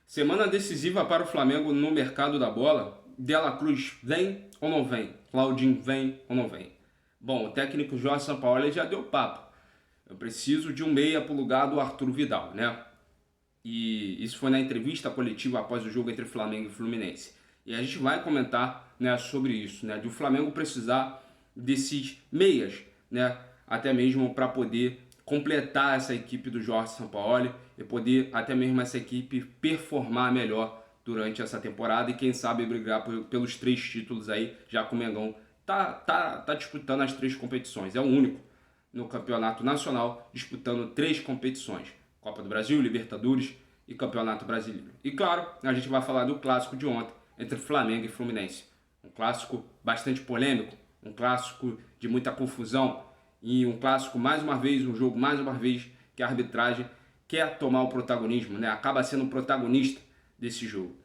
Semana decisiva para o Flamengo no mercado da bola. Dela Cruz vem ou não vem? Claudinho vem ou não vem? Bom, o técnico Jorge Sampaoli já deu papo. Eu preciso de um meia para o lugar do Arthur Vidal, né? E isso foi na entrevista coletiva após o jogo entre Flamengo e Fluminense. E a gente vai comentar, né, sobre isso, né? De o Flamengo precisar desses meias, né? Até mesmo para poder completar essa equipe do Jorge Sampaoli e poder até mesmo essa equipe performar melhor durante essa temporada e quem sabe brigar pelos 3 títulos aí, já que o Mengão tá disputando as 3 competições. É o único no campeonato nacional disputando 3 competições: Copa do Brasil, Libertadores e Campeonato Brasileiro. E claro, a gente vai falar do clássico de ontem entre Flamengo e Fluminense. Um clássico bastante polêmico, um clássico de muita confusão e um clássico, mais uma vez, um jogo, mais uma vez, que a arbitragem quer tomar o protagonismo, né? Acaba sendo o protagonista desse jogo.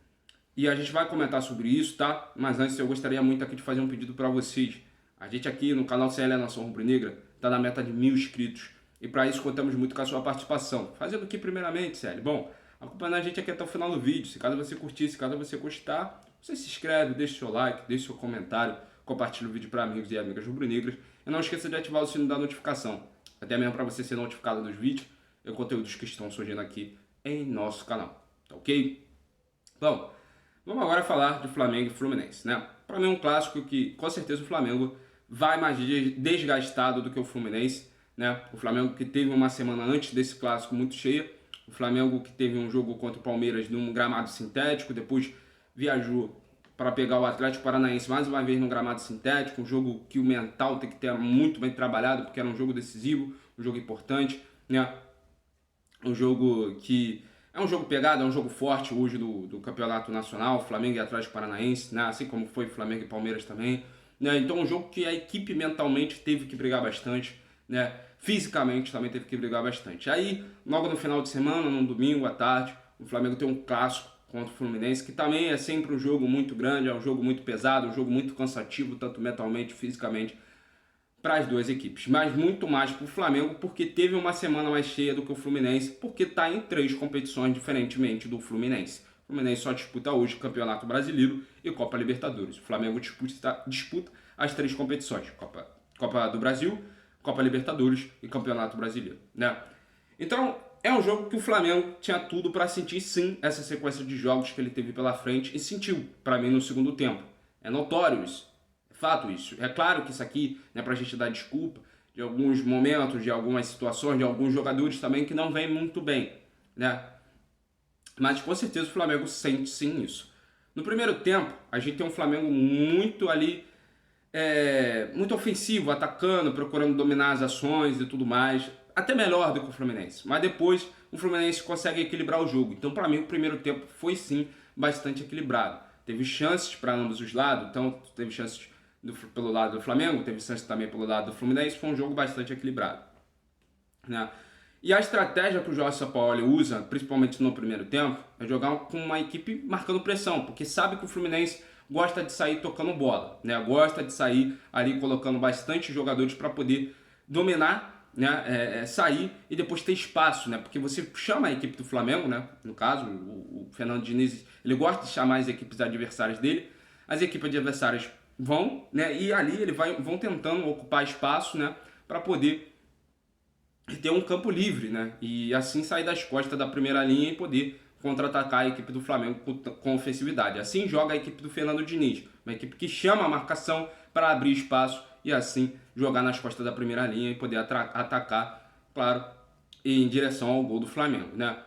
E a gente vai comentar sobre isso, tá? Mas antes eu gostaria muito aqui de fazer um pedido para vocês. A gente aqui no canal CL Nação Rubro-Negra está na meta de 1000 inscritos. E para isso contamos muito com a sua participação. Fazendo o que primeiramente, CL? Bom, acompanhando a gente aqui até o final do vídeo. Se caso você curtir, se caso você gostar, você se inscreve, deixa o seu like, deixa o seu comentário, compartilha o vídeo para amigos e amigas rubro-negras. E não esqueça de ativar o sino da notificação, até mesmo para você ser notificado dos vídeos e conteúdos que estão surgindo aqui em nosso canal, tá ok? Bom, vamos agora falar de Flamengo e Fluminense, né? Para mim é um clássico que com certeza o Flamengo vai mais desgastado do que o Fluminense, né? O Flamengo que teve uma semana antes desse clássico muito cheia, o Flamengo que teve um jogo contra o Palmeiras num gramado sintético, depois viajou para pegar o Atlético Paranaense mais uma vez no gramado sintético, um jogo que o mental tem que ter muito bem trabalhado, porque era um jogo decisivo, um jogo importante, né? Um jogo que é um jogo pegado, é um jogo forte hoje do Campeonato Nacional, Flamengo e Atlético Paranaense, né? Assim como foi Flamengo e Palmeiras também, né? Então um jogo que a equipe mentalmente teve que brigar bastante, né? Fisicamente também teve que brigar bastante. Aí, logo no final de semana, num domingo à tarde, o Flamengo tem um clássico contra o Fluminense, que também é sempre um jogo muito grande, é um jogo muito pesado, um jogo muito cansativo, tanto mentalmente, fisicamente, para as duas equipes. Mas muito mais para o Flamengo, porque teve uma semana mais cheia do que o Fluminense, porque está em 3 competições, diferentemente do Fluminense. O Fluminense só disputa hoje Campeonato Brasileiro e Copa Libertadores. O Flamengo disputa as 3 competições: Copa do Brasil, Copa Libertadores e Campeonato Brasileiro, né? Então, é um jogo que o Flamengo tinha tudo para sentir sim essa sequência de jogos que ele teve pela frente e sentiu, para mim, no segundo tempo. É notório isso, é fato isso. É claro que isso aqui não é para a gente dar desculpa de alguns momentos, de algumas situações, de alguns jogadores também que não vêm muito bem, né? Mas com certeza o Flamengo sente sim isso. No primeiro tempo, a gente tem um Flamengo muito ali, muito ofensivo, atacando, procurando dominar as ações e tudo mais, até melhor do que o Fluminense. Mas depois o Fluminense consegue equilibrar o jogo. Então, para mim, o primeiro tempo foi sim bastante equilibrado. Teve chances para ambos os lados, então teve chances pelo lado do Flamengo, teve chances também pelo lado do Fluminense. Foi um jogo bastante equilibrado, né? E a estratégia que o Jorge Sampaoli usa, principalmente no primeiro tempo, é jogar com uma equipe marcando pressão, porque sabe que o Fluminense gosta de sair tocando bola, né? Gosta de sair ali colocando bastante jogadores para poder dominar, né? Sair e depois ter espaço, né? Porque você chama a equipe do Flamengo, né? No caso, o Fernando Diniz, ele gosta de chamar as equipes adversárias dele. As equipes adversárias vão, né? E ali vão tentando ocupar espaço, né? Para poder ter um campo livre, né? E assim sair das costas da primeira linha e poder contra-atacar a equipe do Flamengo com ofensividade. Assim joga a equipe do Fernando Diniz, uma equipe que chama a marcação para abrir espaço e assim jogar nas costas da primeira linha e poder atacar, claro, em direção ao gol do Flamengo, né?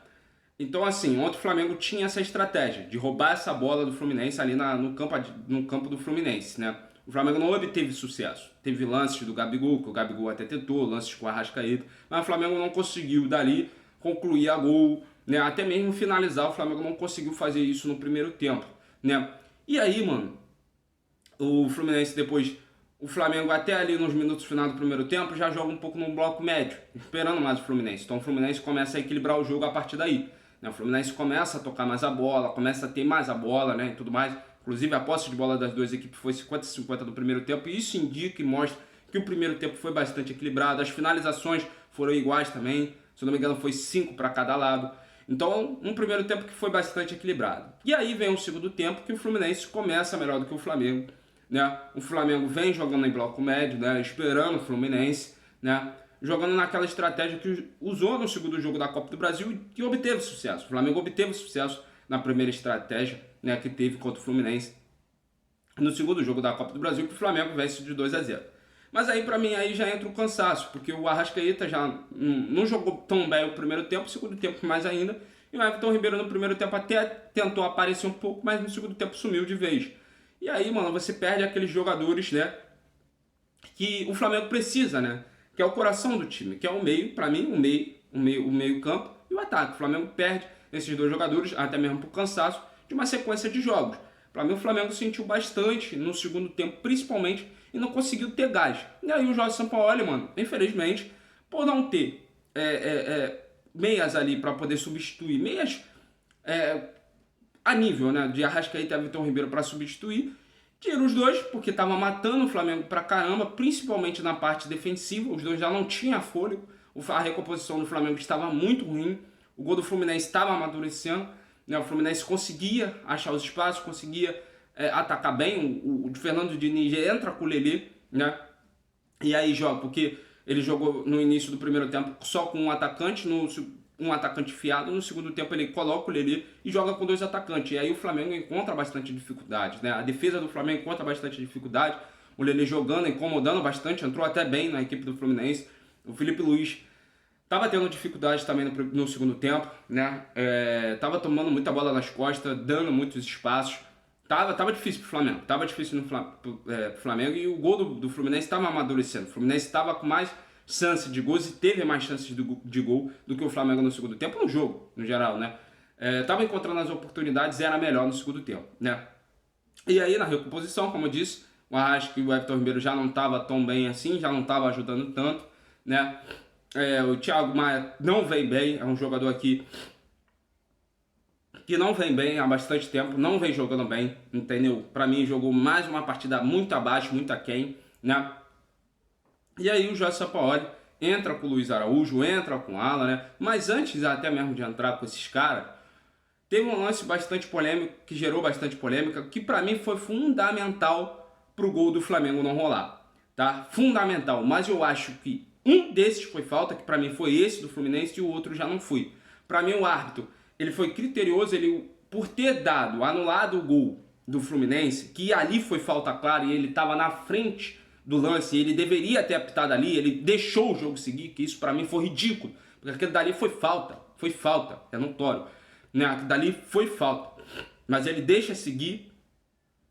Então, assim, ontem o Flamengo tinha essa estratégia de roubar essa bola do Fluminense ali no campo do Fluminense, né? O Flamengo não obteve sucesso. Teve lances do Gabigol, que o Gabigol até tentou, lances com a Arrascaeta, mas o Flamengo não conseguiu dali concluir a gol, né? Até mesmo finalizar, o Flamengo não conseguiu fazer isso no primeiro tempo, né? E aí, mano, o Fluminense depois, o Flamengo até ali nos minutos final do primeiro tempo já joga um pouco no bloco médio, esperando mais o Fluminense. Então o Fluminense começa a equilibrar o jogo a partir daí, né? O Fluminense começa a tocar mais a bola, começa a ter mais a bola, né? E tudo mais. Inclusive a posse de bola das duas equipes foi 50-50 no primeiro tempo, e isso indica e mostra que o primeiro tempo foi bastante equilibrado. As finalizações foram iguais também, se eu não me engano foi 5 para cada lado. Então, um primeiro tempo que foi bastante equilibrado. E aí vem um segundo tempo que o Fluminense começa melhor do que o Flamengo, né? O Flamengo vem jogando em bloco médio, né? Esperando o Fluminense, né? Jogando naquela estratégia que usou no segundo jogo da Copa do Brasil e obteve sucesso. O Flamengo obteve sucesso na primeira estratégia, né, que teve contra o Fluminense no segundo jogo da Copa do Brasil, que o Flamengo vence de 2-0. Mas aí, pra mim, aí já entra o cansaço, porque o Arrascaeta já não jogou tão bem o primeiro tempo, o segundo tempo mais ainda, e o Everton Ribeiro no primeiro tempo até tentou aparecer um pouco, mas no segundo tempo sumiu de vez. E aí, mano, você perde aqueles jogadores, né, que o Flamengo precisa, né, que é o coração do time, que é o meio, pra mim, o meio campo e o ataque. O Flamengo perde esses dois jogadores, até mesmo por cansaço, de uma sequência de jogos. Para mim, o Flamengo sentiu bastante no segundo tempo, principalmente, e não conseguiu ter gás. E aí o Jorge Sampaoli, mano, infelizmente, por não ter meias ali para poder substituir, meias a nível, né, de Arrascaeta e Everton Ribeiro para substituir, tira os dois, porque estava matando o Flamengo pra caramba, principalmente na parte defensiva, os dois já não tinham fôlego, a recomposição do Flamengo estava muito ruim, o gol do Fluminense estava amadurecendo, né? O Fluminense conseguia achar os espaços, conseguia atacar bem. O Fernando Diniz entra com o Lelê, né? E aí joga, porque ele jogou no início do primeiro tempo só com um atacante, um atacante fiado. No segundo tempo ele coloca o Lelê e joga com dois atacantes. E aí o Flamengo encontra bastante dificuldade, né? A defesa do Flamengo encontra bastante dificuldade. O Lelê jogando, incomodando bastante, entrou até bem na equipe do Fluminense. O Felipe Luiz tava tendo dificuldade também no segundo tempo, né? Tava tomando muita bola nas costas, dando muitos espaços. Tava difícil pro Flamengo. Tava difícil pro Flamengo e o gol do Fluminense tava amadurecendo. O Fluminense tava com mais chance de gols e teve mais chances de gol do que o Flamengo no segundo tempo, no jogo, no geral, né? Tava encontrando as oportunidades e era melhor no segundo tempo, né? E aí, na recomposição, como eu disse, o Arrasca e o Everton Ribeiro já não tava tão bem assim, já não tava ajudando tanto, né? O Thiago Maia não vem bem, é um jogador aqui que não vem bem há bastante tempo, não vem jogando bem, entendeu? Pra mim jogou mais uma partida muito abaixo, muito aquém, né? E aí o Jorge Sampaoli entra com o Luiz Araújo, entra com o Alan, né? Mas antes até mesmo de entrar com esses caras, teve um lance bastante polêmico, que gerou bastante polêmica, que pra mim foi fundamental pro gol do Flamengo não rolar, tá? Fundamental, mas eu acho que um desses foi falta, que pra mim foi esse do Fluminense, e o outro já não foi. Pra mim o árbitro, ele foi criterioso, ele por ter anulado o gol do Fluminense, que ali foi falta clara e ele estava na frente do lance, ele deveria ter apitado ali, ele deixou o jogo seguir, que isso pra mim foi ridículo, porque aquilo dali foi falta, é notório, né? Aquilo dali foi falta, mas ele deixa seguir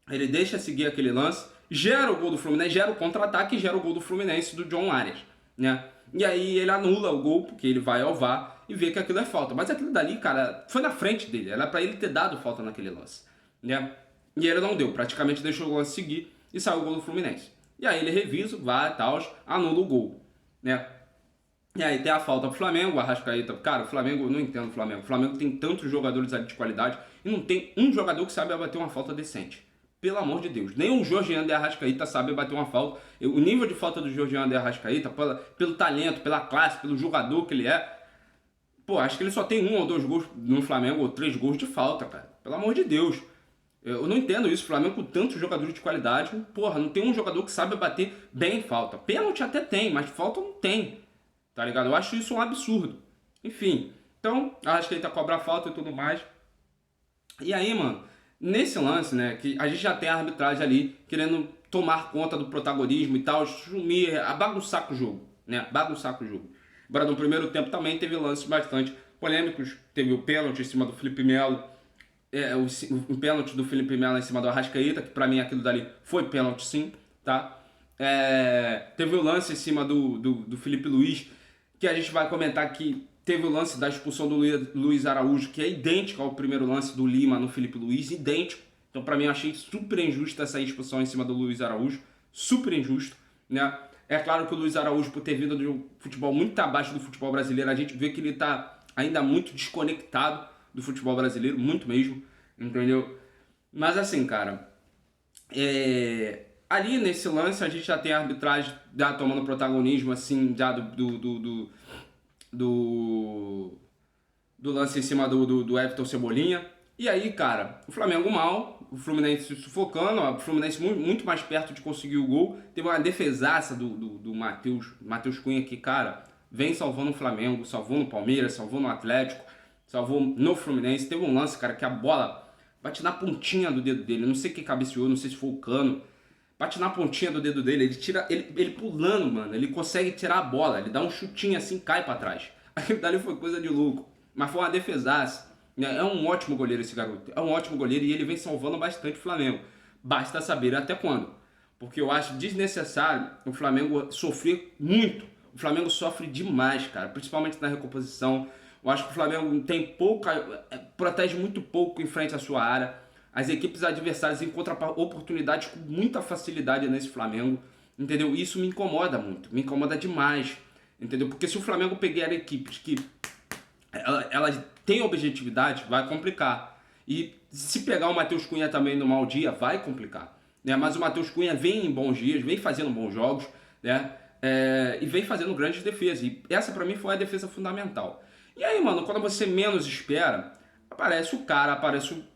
aquele lance, gera o gol do Fluminense, gera o contra-ataque e gera o gol do Fluminense do John Arias, né? E aí ele anula o gol, porque ele vai ao VAR e vê que aquilo é falta. Mas aquilo dali, cara, foi na frente dele. Era pra ele ter dado falta naquele lance, né? E ele não deu, praticamente deixou o lance seguir e saiu o gol do Fluminense. E aí ele revisa, vai e tal, anula o gol, né? E aí tem a falta pro Flamengo, o Arrascaeta. Cara, o Flamengo, eu não entendo o Flamengo. O Flamengo tem tantos jogadores ali de qualidade e não tem um jogador que sabe bater uma falta decente. Pelo amor de Deus. Nem o Georgiano de Arrascaeta sabe bater uma falta. O nível de falta do Georgiano de Arrascaeta, pelo talento, pela classe, pelo jogador que ele é, pô, acho que ele só tem 1 ou 2 gols no Flamengo, ou 3 gols de falta, cara. Pelo amor de Deus. Eu não entendo isso. O Flamengo com tantos jogadores de qualidade, porra, não tem um jogador que sabe bater bem falta. Pênalti até tem, mas falta não tem. Tá ligado? Eu acho isso um absurdo. Enfim. Então, Arrascaeta cobra falta e tudo mais. E aí, mano, nesse lance, né, que a gente já tem a arbitragem ali querendo tomar conta do protagonismo e tal, sumir, bagunçar com o jogo, né, bagunçar com o jogo. Agora, no primeiro tempo também teve lances bastante polêmicos, teve o pênalti em cima do Felipe Melo, o pênalti do Felipe Melo em cima do Arrascaeta, que pra mim aquilo dali foi pênalti sim, tá? Teve o lance em cima do Felipe Luiz, que a gente vai comentar que teve o lance da expulsão do Luiz Araújo, que é idêntico ao primeiro lance do Lima no Felipe Luiz, idêntico. Então, pra mim, eu achei super injusta essa expulsão em cima do Luiz Araújo. Super injusto, né? É claro que o Luiz Araújo, por ter vindo de um futebol muito abaixo do futebol brasileiro, a gente vê que ele tá ainda muito desconectado do futebol brasileiro, muito mesmo, entendeu? Mas assim, cara, ali nesse lance a gente já tem a arbitragem já tomando protagonismo, assim, já do do lance em cima do Everton Cebolinha. E aí, cara, o Flamengo mal, o Fluminense sufocando, o Fluminense muito mais perto de conseguir o gol. Teve uma defesaça do Matheus Cunha que, cara, vem salvando o Flamengo, salvou no Palmeiras, salvou no Atlético, salvou no Fluminense. Teve um lance, cara, que a bola bate na pontinha do dedo dele. Eu não sei quem cabeceou, não sei se foi o Cano. Bate na pontinha do dedo dele, ele pulando, mano, ele consegue tirar a bola, ele dá um chutinho assim, cai pra trás. Aquilo dali foi coisa de louco, mas foi uma defesaça. É um ótimo goleiro esse garoto, é um ótimo goleiro e ele vem salvando bastante o Flamengo. Basta saber até quando, porque eu acho desnecessário o Flamengo sofrer muito. O Flamengo sofre demais, cara, principalmente na recomposição. Eu acho que o Flamengo tem protege muito pouco em frente à sua área. As equipes adversárias encontram oportunidades com muita facilidade nesse Flamengo, entendeu? Isso me incomoda muito, me incomoda demais, entendeu? Porque se o Flamengo pegar equipes que elas têm objetividade, vai complicar. E se pegar o Matheus Cunha também no mau dia, vai complicar, né? Mas o Matheus Cunha vem em bons dias, vem fazendo bons jogos, né? E vem fazendo grandes defesas. E essa pra mim foi a defesa fundamental. E aí, mano, quando você menos espera, aparece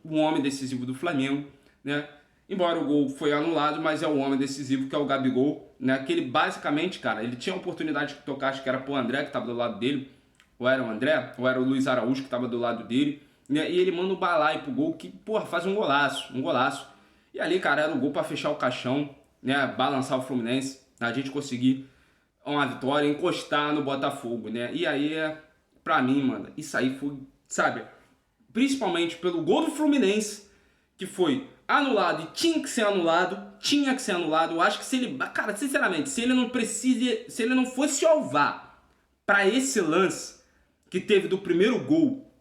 o homem decisivo do Flamengo, né? Embora o gol foi anulado, mas é o homem decisivo que é o Gabigol, né? Que ele basicamente, cara, ele tinha a oportunidade de tocar, acho que era pro André que tava do lado dele, ou era o André, ou era o Luiz Araújo que tava do lado dele, né? E ele manda o balaio pro gol que, porra, faz um golaço. E ali, cara, era o gol pra fechar o caixão, né? Balançar o Fluminense, a gente conseguir uma vitória, encostar no Botafogo, né? E aí, pra mim, mano, isso aí foi, sabe, principalmente pelo gol do Fluminense, que foi anulado e tinha que ser anulado. Eu acho que se ele, cara, sinceramente, se ele não fosse ao VAR para esse lance que teve do primeiro gol,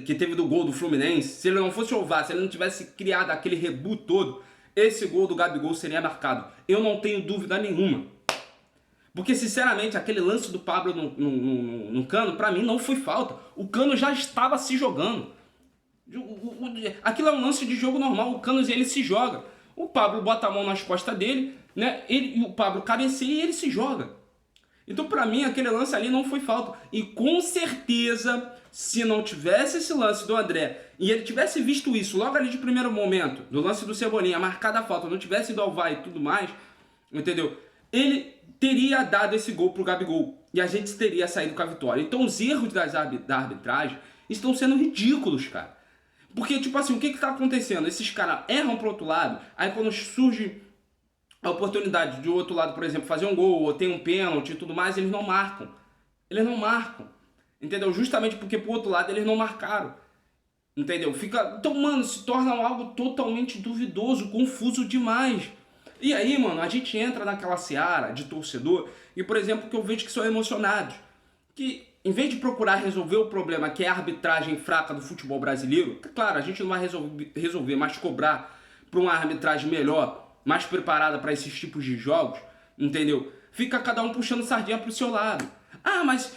que teve do gol do Fluminense, se ele não fosse ao VAR, se ele não tivesse criado aquele rebu todo, esse gol do Gabigol seria marcado. Eu não tenho dúvida nenhuma. Porque, sinceramente, aquele lance do Pablo no Cano, pra mim, não foi falta. O Cano já estava se jogando. Aquilo é um lance de jogo normal. O Cano, ele se joga. O Pablo bota a mão nas costas dele, né? O Pablo cabeceia e ele se joga. Então, pra mim, aquele lance ali não foi falta. E, com certeza, se não tivesse esse lance do André e ele tivesse visto isso logo ali de primeiro momento, do lance do Cebolinha, marcada a falta, não tivesse ido ao VAR e tudo mais, entendeu? Ele teria dado esse gol pro Gabigol e a gente teria saído com a vitória. Então os erros da arbitragem estão sendo ridículos, cara. Porque, tipo assim, o que tá acontecendo? Esses caras erram pro outro lado, aí quando surge a oportunidade de outro lado, por exemplo, fazer um gol ou tem um pênalti e tudo mais, eles não marcam. Entendeu? Justamente porque pro outro lado eles não marcaram. Entendeu? Então, mano, se torna algo totalmente duvidoso, confuso demais. E aí, mano, a gente entra naquela seara de torcedor e, por exemplo, que eu vejo que são emocionados. Que, em vez de procurar resolver o problema que é a arbitragem fraca do futebol brasileiro, que, claro, a gente não vai resolver, mas cobrar para uma arbitragem melhor, mais preparada para esses tipos de jogos, entendeu? Fica cada um puxando sardinha pro seu lado. Ah, mas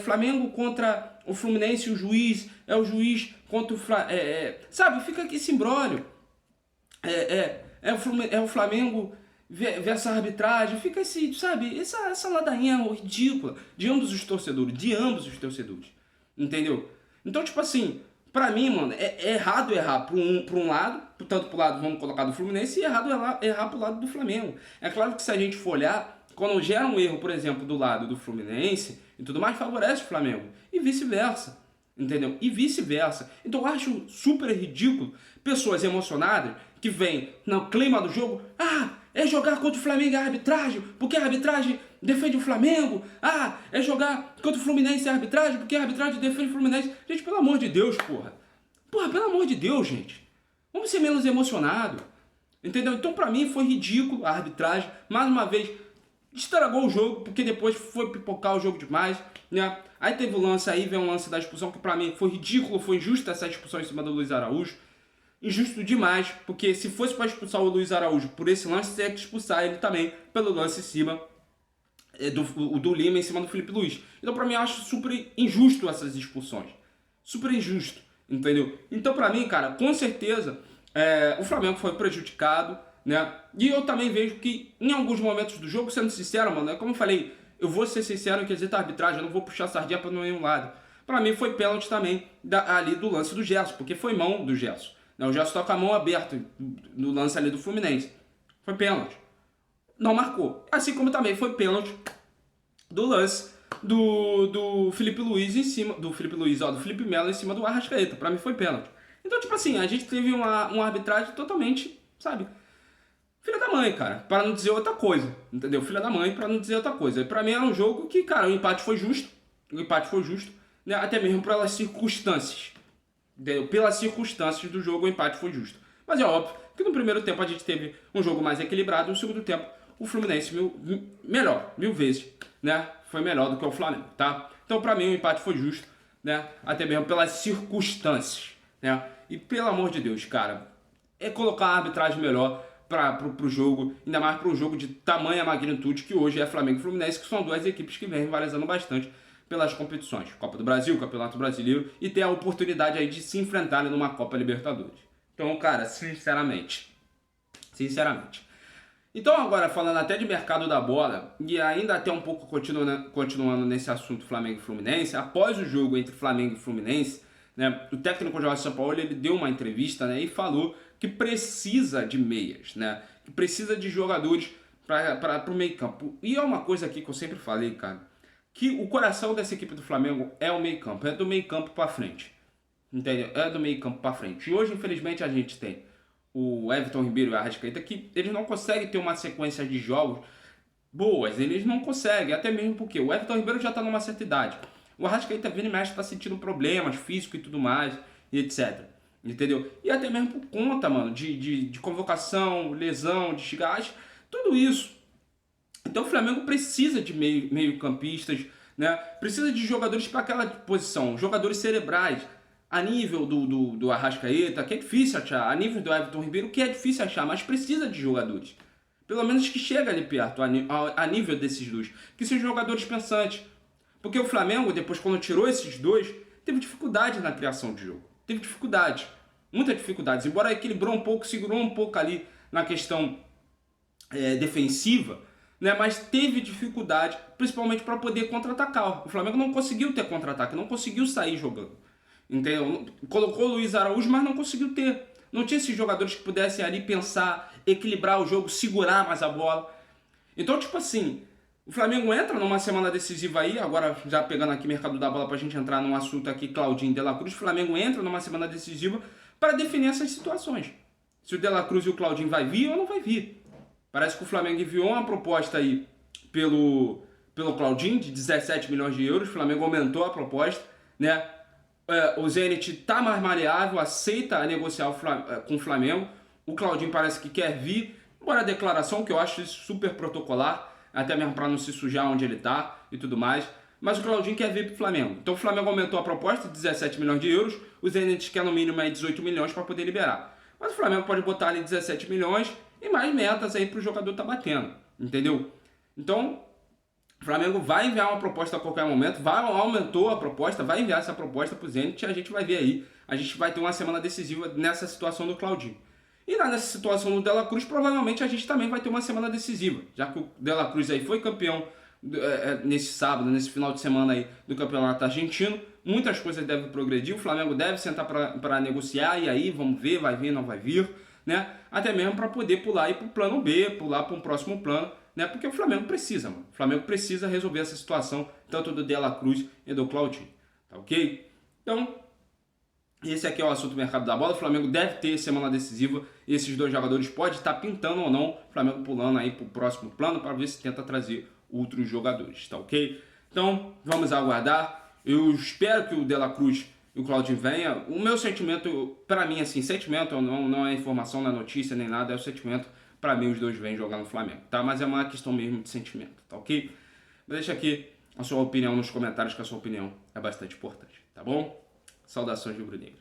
Flamengo contra o Fluminense, o juiz é o juiz contra o Flamengo. Sabe, fica aqui esse imbróglio. É o Flamengo versus a arbitragem, fica esse, sabe, essa ladainha ridícula de ambos os torcedores, entendeu? Então, tipo assim, pra mim, mano, é errado errar pra um lado, tanto pro lado, vamos colocar, do Fluminense, e errado errar pro lado do Flamengo. É claro que se a gente for olhar, quando gera um erro, por exemplo, do lado do Fluminense e tudo mais, favorece o Flamengo, e vice-versa. Entendeu? E vice-versa. Então eu acho super ridículo pessoas emocionadas que vêm no clima do jogo, é jogar contra o Flamengo e a arbitragem, porque a arbitragem defende o Flamengo. É jogar contra o Fluminense e a arbitragem, porque a arbitragem defende o Fluminense. Gente, pelo amor de Deus, porra. Porra, pelo amor de Deus, gente. Vamos ser menos emocionados. Entendeu? Então pra mim foi ridículo a arbitragem. Mais uma vez, estragou o jogo, porque depois foi pipocar o jogo demais, né? Aí teve o lance, aí vem um lance da expulsão, que pra mim foi ridículo, foi injusta essa expulsão em cima do Luiz Araújo. Injusto demais, porque se fosse para expulsar o Luiz Araújo por esse lance, teria que expulsar ele também pelo lance em cima do Lima em cima do Felipe Luiz. Então pra mim eu acho super injusto essas expulsões. Super injusto, entendeu? Então pra mim, cara, com certeza o Flamengo foi prejudicado, né? E eu também vejo que em alguns momentos do jogo, sendo sincero, mano, como eu falei, eu vou ser sincero em quesito arbitragem, eu não vou puxar sardinha para nenhum lado. Para mim foi pênalti também ali do lance do Gerson, porque foi mão do Gerson. O Gerson toca a mão aberta no lance ali do Fluminense. Foi pênalti. Não marcou. Assim como também foi pênalti do lance do Felipe Luiz em cima. Do Felipe Melo em cima do Arrascaeta. Pra mim foi pênalti. Então, tipo assim, a gente teve uma arbitragem totalmente, sabe? Filha da mãe, cara. Para não dizer outra coisa. Entendeu? Filha da mãe, para não dizer outra coisa. E pra mim era um jogo que, cara, o empate foi justo. O empate foi justo. Né? Até mesmo pelas circunstâncias. Entendeu? Pelas circunstâncias do jogo, o empate foi justo. Mas é óbvio que no primeiro tempo a gente teve um jogo mais equilibrado. No segundo tempo, o Fluminense melhor, mil vezes, né? Foi melhor do que o Flamengo, tá? Então, pra mim, o empate foi justo, né? Até mesmo pelas circunstâncias, né? E pelo amor de Deus, cara, é colocar a arbitragem melhor pro jogo, ainda mais para um jogo de tamanha magnitude que hoje é Flamengo e Fluminense, que são duas equipes que vêm rivalizando bastante pelas competições, Copa do Brasil, Campeonato Brasileiro, e ter a oportunidade aí de se enfrentarem numa Copa Libertadores. Então, cara, sinceramente. Então agora, falando até de mercado da bola, e ainda até um pouco continuando nesse assunto Flamengo e Fluminense, após o jogo entre Flamengo e Fluminense, né, o técnico Jorge Sampaoli ele deu uma entrevista, né, e falou que precisa de meias, né, que precisa de jogadores para o meio campo. E é uma coisa aqui que eu sempre falei, cara, que o coração dessa equipe do Flamengo é o meio campo, é do meio campo para frente, entendeu? É do meio campo para frente. E hoje, infelizmente, a gente tem o Everton Ribeiro e o Arrascaeta, que eles não conseguem ter uma sequência de jogos boas, eles não conseguem, até mesmo porque o Everton Ribeiro já está numa certa idade, o Arrascaeta vindo e mexe está sentindo problemas físicos e tudo mais, e etc, entendeu? E até mesmo por conta, mano, de convocação, lesão, desgaste, tudo isso. Então o Flamengo precisa de meio campistas, né? Precisa de jogadores para aquela posição, jogadores cerebrais, a nível do Arrascaeta, que é difícil achar, a nível do Everton Ribeiro, que é difícil achar, mas precisa de jogadores. Pelo menos que chega ali perto, a nível desses dois. Que sejam jogadores pensantes. Porque o Flamengo, depois quando tirou esses dois, teve dificuldade na criação de jogo. Teve dificuldade. Muitas dificuldades. Embora equilibrou um pouco, segurou um pouco ali na questão defensiva, né, mas teve dificuldade, principalmente para poder contra-atacar. O Flamengo não conseguiu ter contra-ataque, não conseguiu sair jogando. Entendeu? Colocou o Luiz Araújo, mas não conseguiu ter. Não tinha esses jogadores que pudessem ali pensar, equilibrar o jogo, segurar mais a bola. Então, tipo assim, o Flamengo entra numa semana decisiva aí, agora já pegando aqui mercado da bola pra gente entrar num assunto aqui, Claudinho de la Cruz, o Flamengo entra numa semana decisiva para definir essas situações. Se o de la Cruz e o Claudinho vai vir ou não vai vir. Parece que o Flamengo enviou uma proposta aí pelo Claudinho de 17 milhões de euros, o Flamengo aumentou a proposta, né? O Zenit está mais maleável, aceita negociar com o Flamengo. O Claudinho parece que quer vir, embora a declaração, que eu acho isso super protocolar, até mesmo para não se sujar onde ele está e tudo mais. Mas o Claudinho quer vir para o Flamengo. Então o Flamengo aumentou a proposta de 17 milhões de euros, o Zenit quer no mínimo aí 18 milhões para poder liberar. Mas o Flamengo pode botar ali 17 milhões e mais metas aí para o jogador tá batendo, entendeu? Então o Flamengo vai enviar uma proposta a qualquer momento, aumentou a proposta, vai enviar essa proposta para o Zenit e a gente vai ver aí. A gente vai ter uma semana decisiva nessa situação do Claudinho. E nessa situação do De La Cruz, provavelmente a gente também vai ter uma semana decisiva, já que o De La Cruz aí foi campeão nesse sábado, nesse final de semana aí do Campeonato Argentino. Muitas coisas devem progredir, o Flamengo deve sentar para negociar e aí vamos ver, vai vir, não vai vir, né? Até mesmo para poder pular aí para o plano B, pular para um próximo plano, né? Porque o Flamengo precisa, mano. O Flamengo precisa resolver essa situação, tanto do De La Cruz e do Claudinho, tá ok? Então, esse aqui é o assunto do mercado da bola. O Flamengo deve ter semana decisiva. Esses dois jogadores podem estar pintando ou não. O Flamengo pulando aí para o próximo plano para ver se tenta trazer outros jogadores, tá ok? Então, vamos aguardar. Eu espero que o De La Cruz e o Claudinho venha. O meu sentimento, para mim, assim, sentimento não é informação, não é notícia nem nada, é o sentimento. Para mim, os dois vêm jogar no Flamengo, tá? Mas é uma questão mesmo de sentimento, tá ok? Deixa aqui a sua opinião nos comentários, que a sua opinião é bastante importante, tá bom? Saudações rubro-negras.